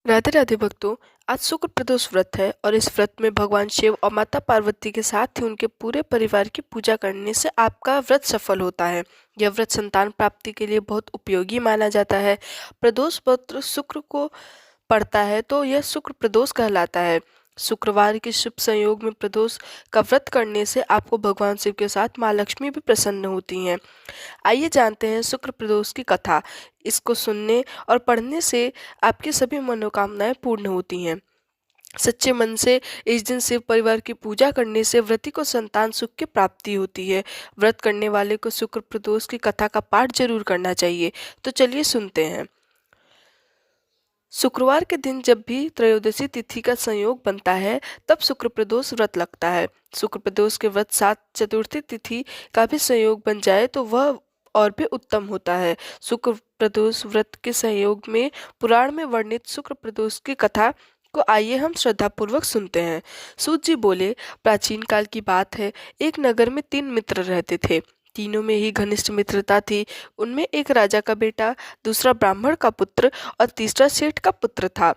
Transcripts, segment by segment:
राधे राधे भक्तों। आज शुक्र प्रदोष व्रत है और इस व्रत में भगवान शिव और माता पार्वती के साथ ही उनके पूरे परिवार की पूजा करने से आपका व्रत सफल होता है। यह व्रत संतान प्राप्ति के लिए बहुत उपयोगी माना जाता है। प्रदोष व्रत शुक्र को पड़ता है तो यह शुक्र प्रदोष कहलाता है। शुक्रवार के शुभ संयोग में प्रदोष का व्रत करने से आपको भगवान शिव के साथ माँ लक्ष्मी भी प्रसन्न होती हैं। आइए जानते हैं शुक्र प्रदोष की कथा। इसको सुनने और पढ़ने से आपकी सभी मनोकामनाएं पूर्ण होती हैं। सच्चे मन से इस दिन शिव परिवार की पूजा करने से व्रती को संतान सुख की प्राप्ति होती है। व्रत करने वाले को शुक्र प्रदोष की कथा का पाठ जरूर करना चाहिए। तो चलिए सुनते हैं। शुक्रवार के दिन जब भी त्रयोदशी तिथि का संयोग बनता है तब शुक्र प्रदोष व्रत लगता है। शुक्र प्रदोष के व्रत साथ चतुर्थी तिथि का भी संयोग बन जाए तो वह और भी उत्तम होता है। शुक्र प्रदोष व्रत के संयोग में पुराण में वर्णित शुक्र प्रदोष की कथा को आइए हम श्रद्धापूर्वक सुनते हैं। सूत जी बोले, प्राचीन काल की बात है, एक नगर में 3 मित्र रहते थे। तीनों में ही घनिष्ठ मित्रता थी। उनमें एक राजा का बेटा, दूसरा ब्राह्मण का पुत्र और तीसरा सेठ का पुत्र था।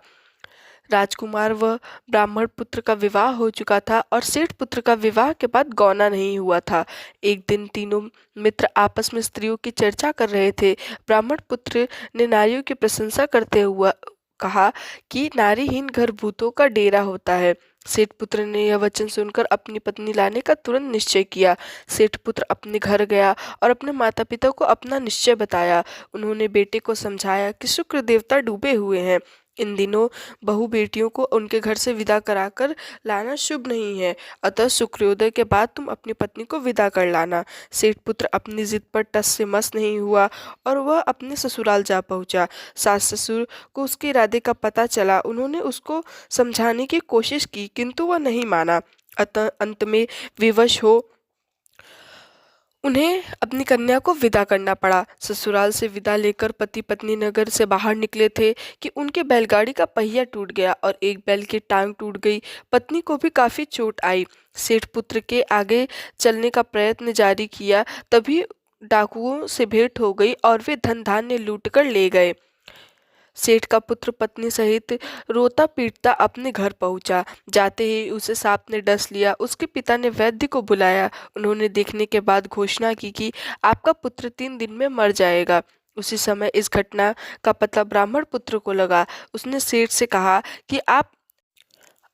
राजकुमार व ब्राह्मण पुत्र का विवाह हो चुका था और सेठ पुत्र का विवाह के बाद गौना नहीं हुआ था। एक दिन तीनों मित्र आपस में स्त्रियों की चर्चा कर रहे थे। ब्राह्मण पुत्र ने नारियों की प्रशंसा करते हुआ कहा कि नारीहीन घर भूतों का डेरा होता है। सेठ पुत्र ने यह वचन सुनकर अपनी पत्नी लाने का तुरंत निश्चय किया। सेठ पुत्र अपने घर गया और अपने माता पिता को अपना निश्चय बताया। उन्होंने बेटे को समझाया कि शुक्र देवता डूबे हुए हैं। इन दिनों बहू बेटियों को उनके घर से विदा कराकर लाना शुभ नहीं है, अतः शुक्रोदय के बाद तुम अपनी पत्नी को विदा कर लाना। सेठ पुत्र अपनी जिद पर टस से मस नहीं हुआ और वह अपने ससुराल जा पहुंचा। सास ससुर को उसके इरादे का पता चला। उन्होंने उसको समझाने की कोशिश की किंतु वह नहीं माना। अतः अंत में विवश हो उन्हें अपनी कन्या को विदा करना पड़ा। ससुराल से विदा लेकर पति पत्नी नगर से बाहर निकले थे कि उनके बैलगाड़ी का पहिया टूट गया और एक बैल की टांग टूट गई। पत्नी को भी काफी चोट आई। सेठ पुत्र के आगे चलने का प्रयत्न जारी किया, तभी डाकुओं से भेंट हो गई और वे धन धान्य लूट कर ले गए। सेठ का पुत्र पत्नी सहित रोता पीटता अपने घर पहुंचा। जाते ही उसे सांप ने डस लिया। उसके पिता ने वैद्य को बुलाया। उन्होंने देखने के बाद घोषणा की कि आपका पुत्र 3 दिन में मर जाएगा। उसी समय इस घटना का पता ब्राह्मण पुत्र को लगा। उसने सेठ से कहा कि आप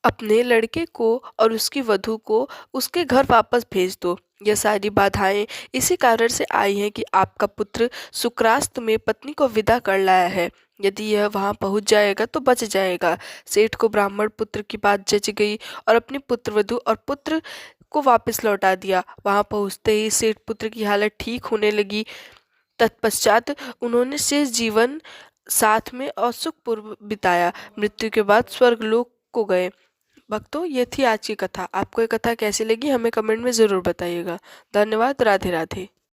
अपने लड़के को और उसकी वधू को उसके घर वापस भेज दो। यह सारी बाधाएं इसी कारण से आई हैं कि आपका पुत्र शुक्रास्त में पत्नी को विदा कर लाया है। यदि यह वहां पहुंच जाएगा तो बच जाएगा। सेठ को ब्राह्मण पुत्र की बात जच गई और अपनी पुत्रवधू और पुत्र को वापस लौटा दिया। वहां पहुंचते ही सेठ पुत्र की हालत ठीक होने लगी। तत्पश्चात उन्होंने शेष जीवन साथ में और सुखपूर्व बिताया। मृत्यु के बाद स्वर्गलोक को गए। भक्तों, ये थी आज की कथा। आपको ये कथा कैसी लगी हमें कमेंट में ज़रूर बताइएगा। धन्यवाद। राधे राधे।